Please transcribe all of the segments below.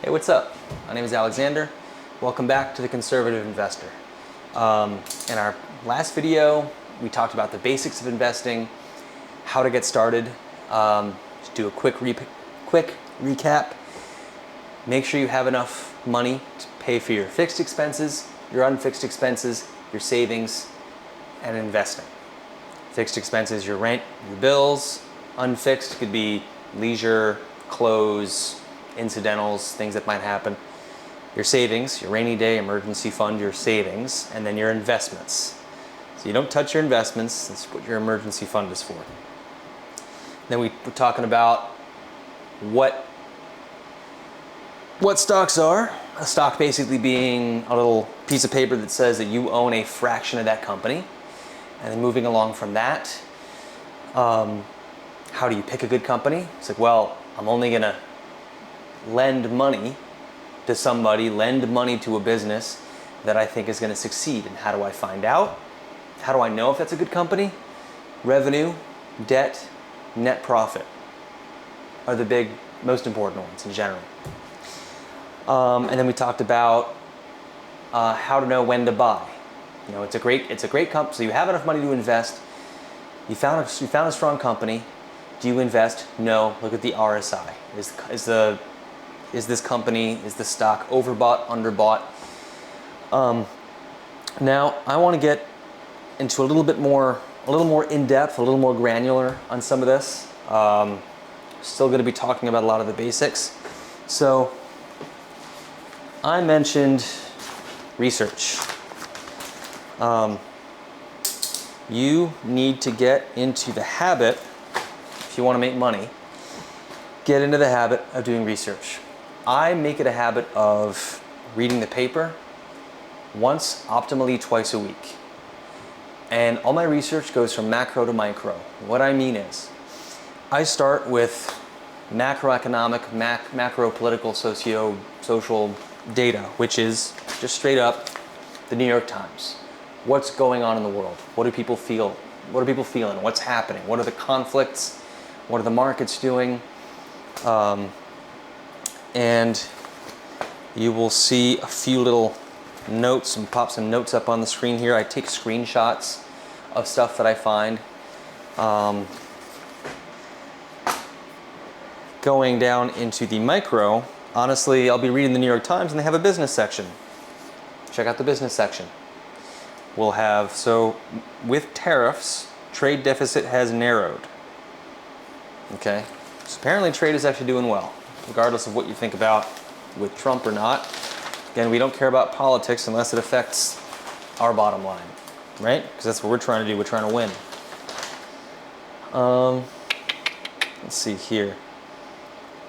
Hey, what's up? My name is Alexander. Welcome back to The Conservative Investor. In our last video, we talked about the basics of investing, how to get started. Just do a quick recap. Make sure you have enough money to pay for your fixed expenses, your unfixed expenses, your savings, and investing. Fixed expenses, your rent, your bills. Unfixed could be leisure, clothes, incidentals, things that might happen. Your savings, your rainy day emergency fund, your savings, and then your investments. So you don't touch your investments, that's what your emergency fund is for. Then we were talking about what stocks are. A stock basically being a little piece of paper that says that you own a fraction of that company. And then moving along from that, how do you pick a good company? It's like, well, I'm only gonna lend money to somebody, lend money to a business that I think is gonna succeed. And how do I find out? How do I know if that's a good company? Revenue, debt, net profit are the big, most important ones in general. And then we talked about how to know when to buy. You know, it's a great company. So you have enough money to invest. You found a strong company. Do you invest? No. Look at the RSI. Is this company, is the stock overbought, underbought? Now I want to get into a little more in depth, a little more granular on some of this. Still going to be talking about a lot of the basics. So I mentioned research. You need to get into the habit, if you want to make money, get into the habit of doing research. I make it a habit of reading the paper once, optimally twice a week. And all my research goes from macro to micro. What I mean is, I start with macroeconomic, macro political, social data, which is just straight up the New York Times. What's going on in the world? What do people feel? What are people feeling? What's happening? What are the conflicts? What are the markets doing? And you will see a few little notes and pop some notes up on the screen here. I take screenshots of stuff that I find. Going down into the micro, honestly, I'll be reading the New York Times and they have a business section. Check out the business section. We'll have, so with tariffs, trade deficit has narrowed. Okay, so apparently trade is actually doing well, regardless of what you think about with Trump or not. Again, we don't care about politics unless it affects our bottom line, right? Because that's what we're trying to do, we're trying to win. Let's see here.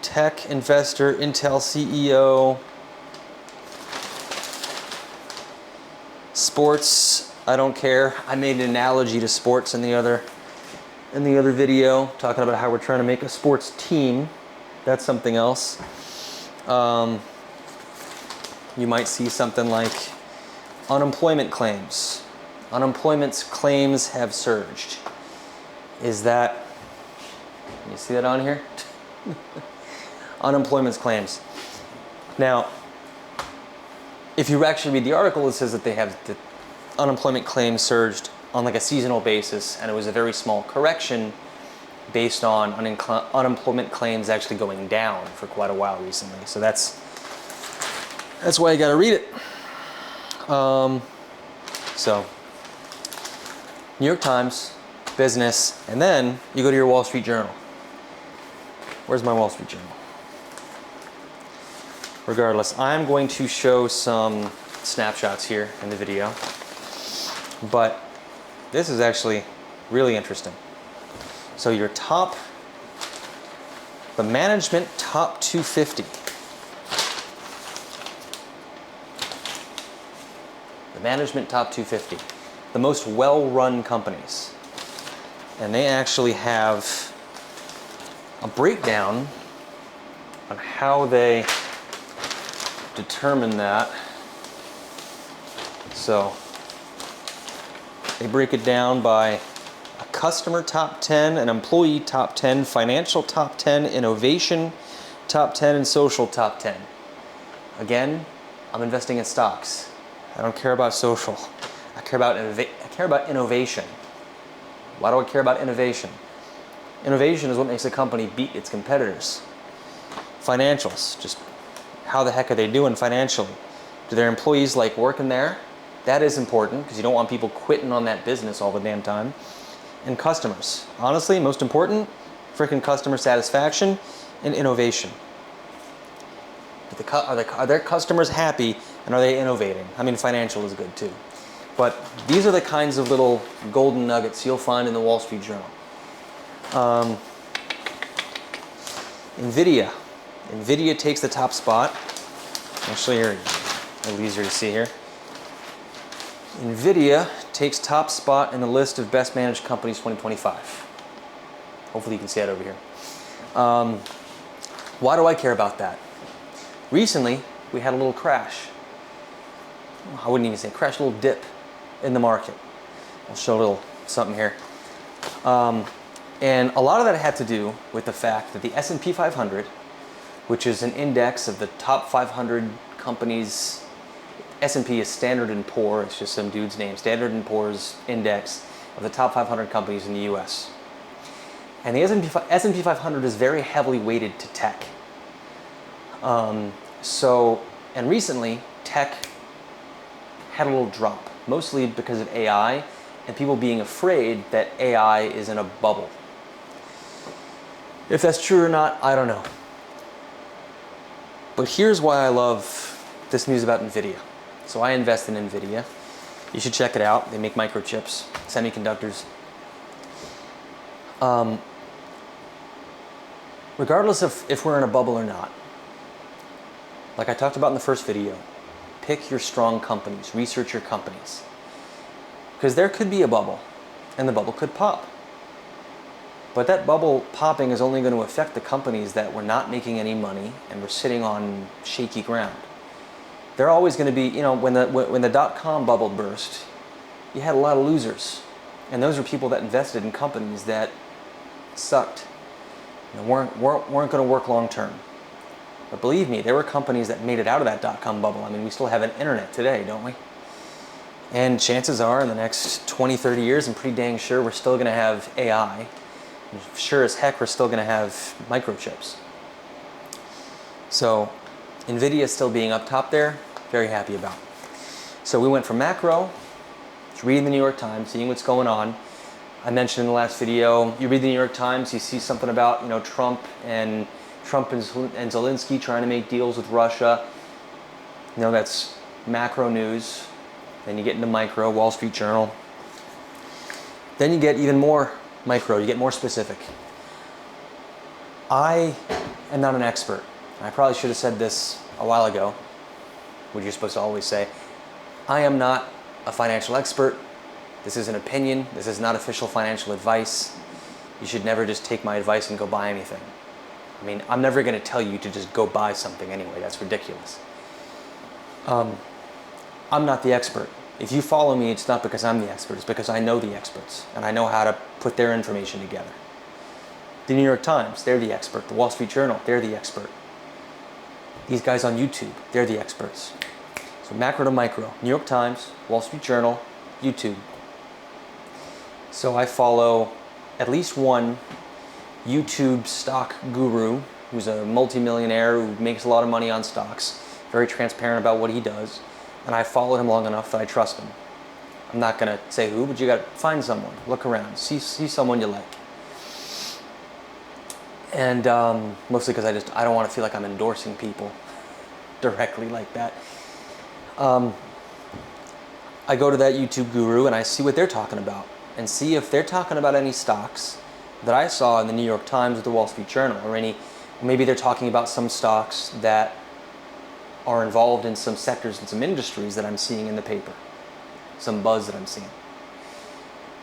Tech investor, Intel CEO. Sports, I don't care. I made an analogy to sports in the other video, talking about how we're trying to make a sports team. That's something else. You might see something like unemployment claims. Unemployment claims have surged. Is that, you see that on here? Unemployment claims. Now, if you actually read the article, it says that they have the unemployment claims surged on like a seasonal basis, and it was a very small correction based on unemployment claims actually going down for quite a while recently. So that's why you got to read it. So New York Times, business, and then you go to your Wall Street Journal. Where's my Wall Street Journal? Regardless, I'm going to show some snapshots here in the video, but this is actually really interesting. So the management top 250. The management top 250, the most well-run companies. And they actually have a breakdown on how they determine that. So they break it down by a customer top 10, an employee top 10, financial top 10, innovation top 10, and social top 10. Again, I'm investing in stocks. I don't care about social. I care about innovation. Why do I care about innovation? Innovation is what makes a company beat its competitors. Financials, just how the heck are they doing financially? Do their employees like working there? That is important because you don't want people quitting on that business all the damn time. And customers. Honestly, most important, freaking customer satisfaction and innovation. Are their customers happy and are they innovating? I mean, financial is good too. But these are the kinds of little golden nuggets you'll find in the Wall Street Journal. NVIDIA. NVIDIA takes the top spot. Actually, here, a little easier to see here. NVIDIA takes top spot in the list of best managed companies 2025. Hopefully you can see that over here. Why do I care about that? Recently, we had a little crash. I wouldn't even say crash, a little dip in the market. I'll show a little something here. And a lot of that had to do with the fact that the S&P 500, which is an index of the top 500 companies. S&P is Standard & Poor, it's just some dude's name. Standard & Poor's index of the top 500 companies in the US. And the S&P 500 is very heavily weighted to tech. And recently, tech had a little drop, mostly because of AI and people being afraid that AI is in a bubble. If that's true or not, I don't know. But here's why I love this news about NVIDIA. So I invest in NVIDIA. You should check it out. They make microchips, semiconductors. Regardless of if we're in a bubble or not, like I talked about in the first video, pick your strong companies, research your companies. Because there could be a bubble, and the bubble could pop. But that bubble popping is only going to affect the companies that were not making any money and were sitting on shaky ground. They're always going to be, you know, when the dot-com bubble burst, you had a lot of losers. And those were people that invested in companies that sucked, and weren't going to work long term. But believe me, there were companies that made it out of that dot-com bubble. I mean, we still have an internet today, don't we? And chances are in the next 20, 30 years, I'm pretty dang sure we're still going to have AI. And sure as heck, we're still going to have microchips. So NVIDIA still being up top there, very happy about. So we went from macro to reading the New York Times, seeing what's going on. I mentioned in the last video, you read the New York Times, you see something about, you know, Trump and Zelensky trying to make deals with Russia. You know, that's macro news. Then you get into micro, Wall Street Journal. Then you get even more micro, you get more specific. I am not an expert. I probably should have said this a while ago, which you're supposed to always say. I am not a financial expert. This is an opinion. This is not official financial advice. You should never just take my advice and go buy anything. I mean, I'm never going to tell you to just go buy something anyway. That's ridiculous. I'm not the expert. If you follow me, it's not because I'm the expert. It's because I know the experts, and I know how to put their information together. The New York Times, they're the expert. The Wall Street Journal, they're the expert. These guys on YouTube, they're the experts. So macro to micro, New York Times, Wall Street Journal, YouTube. So I follow at least one YouTube stock guru who's a multimillionaire who makes a lot of money on stocks, very transparent about what he does, and I followed him long enough that I trust him. I'm not going to say who, but you got to find someone, look around, see someone you like. And mostly because I don't want to feel like I'm endorsing people directly like that. I go to that YouTube guru and I see what they're talking about and see if they're talking about any stocks that I saw in the New York Times or the Wall Street Journal, or maybe they're talking about some stocks that are involved in some sectors and some industries that I'm seeing in the paper, some buzz that I'm seeing.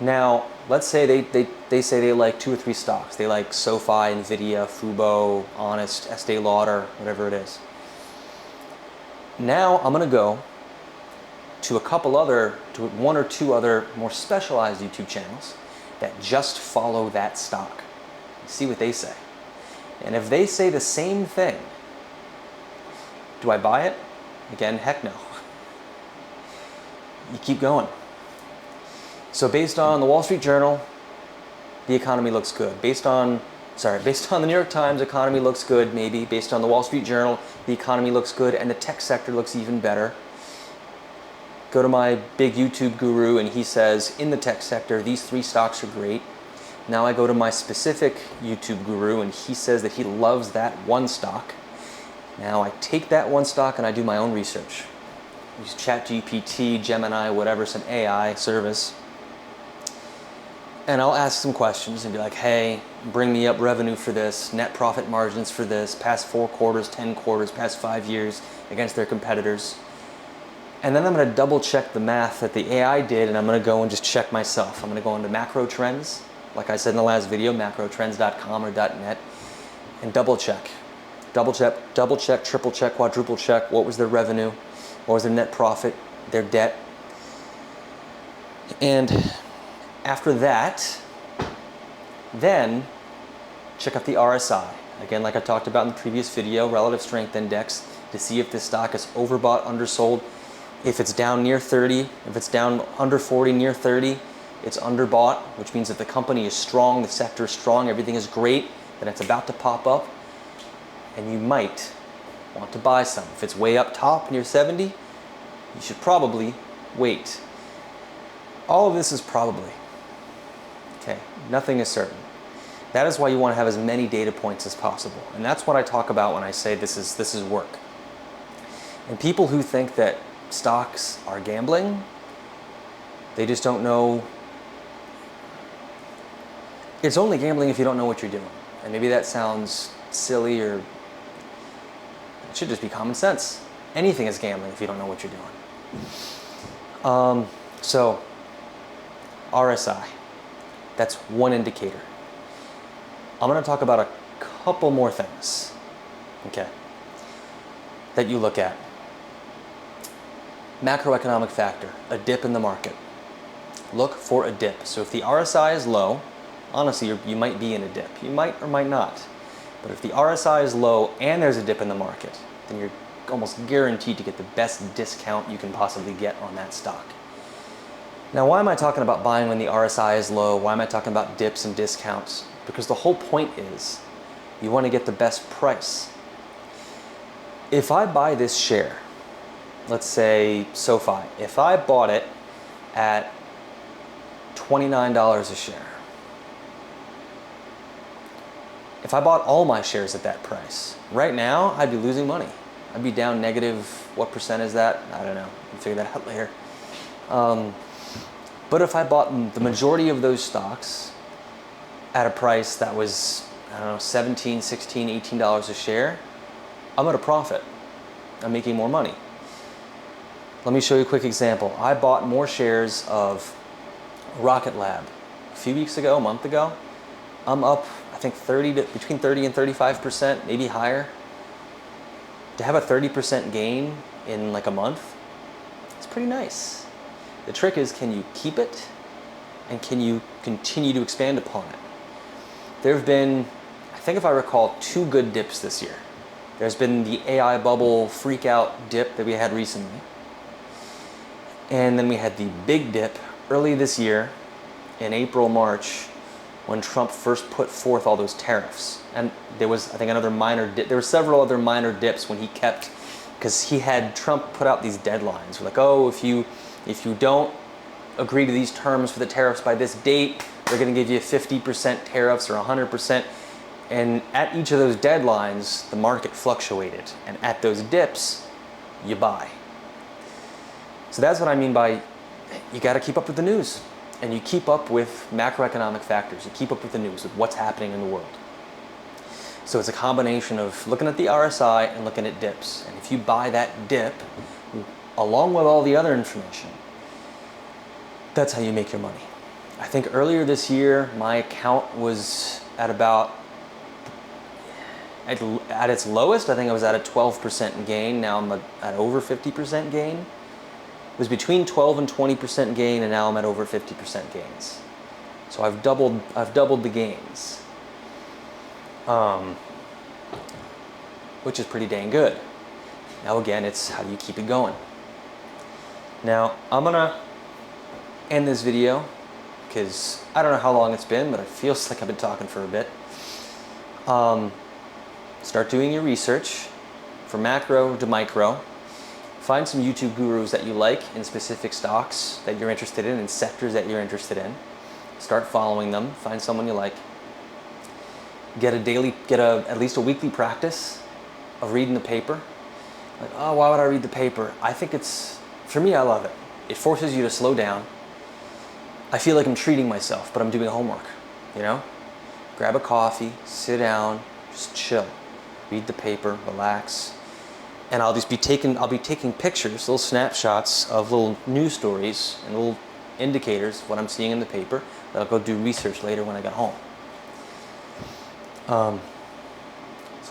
Now, let's say they say they like 2 or 3 stocks. They like SoFi, NVIDIA, Fubo, Honest, Estee Lauder, whatever it is. Now I'm going to go to 1 or 2 other more specialized YouTube channels that just follow that stock. See what they say. And if they say the same thing, Do I buy it? Again, heck no. You keep going. So based on the Wall Street Journal, the economy looks good. Based on the New York Times, economy looks good, maybe. Based on the Wall Street Journal, the economy looks good, and the tech sector looks even better. Go to my big YouTube guru, and he says, in the tech sector, these 3 stocks are great. Now I go to my specific YouTube guru, and he says that he loves that one stock. Now I take that one stock and I do my own research. Use ChatGPT, Gemini, whatever, some AI service. And I'll ask some questions and be like, hey, bring me up revenue for this, net profit margins for this, past 4 quarters, 10 quarters, past 5 years against their competitors. And then I'm going to double check the math that the AI did, and I'm going to go and just check myself. I'm going to go into macro trends, like I said in the last video, macrotrends.com or .net, and double check, triple check, quadruple check. What was their revenue? What was their net profit? Their debt? And after that, then check out the RSI. Again, like I talked about in the previous video, relative strength index, to see if this stock is overbought, undersold. If it's down near 30, if it's down under 40, near 30, it's underbought, which means if the company is strong, the sector is strong, everything is great, then it's about to pop up, and you might want to buy some. If it's way up top near 70, you should probably wait. All of this is probably. Okay, nothing is certain. That is why you want to have as many data points as possible. And that's what I talk about when I say this is work. And people who think that stocks are gambling, they just don't know. It's only gambling if you don't know what you're doing. And maybe that sounds silly, or it should just be common sense. Anything is gambling if you don't know what you're doing. So RSI, that's one indicator. I'm going to talk about a couple more things, okay, that you look at. Macroeconomic factor, a dip in the market. Look for a dip. So if the RSI is low, honestly, you might be in a dip. You might or might not. But if the RSI is low and there's a dip in the market, then you're almost guaranteed to get the best discount you can possibly get on that stock. Now, why am I talking about buying when the RSI is low? Why am I talking about dips and discounts? Because the whole point is you want to get the best price. If I buy this share, let's say SoFi, if I bought it at $29 a share, if I bought all my shares at that price, right now I'd be losing money. I'd be down negative, what percent is that? I don't know, we'll figure that out later. But if I bought the majority of those stocks at a price that was, I don't know, $17, $16, $18 a share, I'm at a profit. I'm making more money. Let me show you a quick example. I bought more shares of Rocket Lab a few weeks ago, a month ago. I'm up, I think, between 30 and 35%, maybe higher. To have a 30% gain in like a month, it's pretty nice. The trick is, can you keep it and can you continue to expand upon it? There have been, I think if I recall, 2 good dips this year. There's been the AI bubble freak out dip that we had recently. And then we had the big dip early this year in April, March, when Trump first put forth all those tariffs. And there was, I think, another minor dip. There were several other minor dips when he kept, because he had Trump put out these deadlines. Like, oh, if you don't agree to these terms for the tariffs by this date, they're going to give you 50% tariffs or 100%. And at each of those deadlines, the market fluctuated. And at those dips, you buy. So that's what I mean by you got to keep up with the news. And you keep up with macroeconomic factors. You keep up with the news, with what's happening in the world. So it's a combination of looking at the RSI and looking at dips. And if you buy that dip, along with all the other information, that's how you make your money. I think earlier this year, my account was at about, at its lowest, I think I was at a 12% gain. Now I'm at over 50% gain. It was between 12 and 20% gain, and now I'm at over 50% gains. So I've doubled the gains, which is pretty dang good. Now again, it's how do you keep it going? Now, I'm gonna end this video because I don't know how long it's been, but it feels like I've been talking for a bit. Start doing your research from macro to micro. Find some YouTube gurus that you like in specific stocks that you're interested in sectors that you're interested in. Start following them. Find someone you like. Get at least a weekly practice of reading the paper. Like, oh, why would I read the paper? I think for me, I love it. It forces you to slow down. I feel like I'm treating myself, but I'm doing homework, you know? Grab a coffee, sit down, just chill. Read the paper, relax. And I'll be taking pictures, little snapshots of little news stories and little indicators of what I'm seeing in the paper that I'll go do research later when I get home. So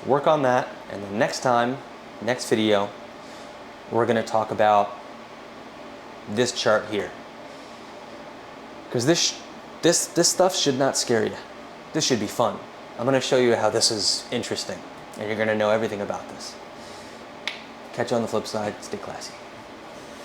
work on that, and then next video, we're gonna talk about this chart here. Because this stuff should not scare you. This should be fun. I'm gonna show you how this is interesting, and you're gonna know everything about this. Catch you on the flip side. Stay classy.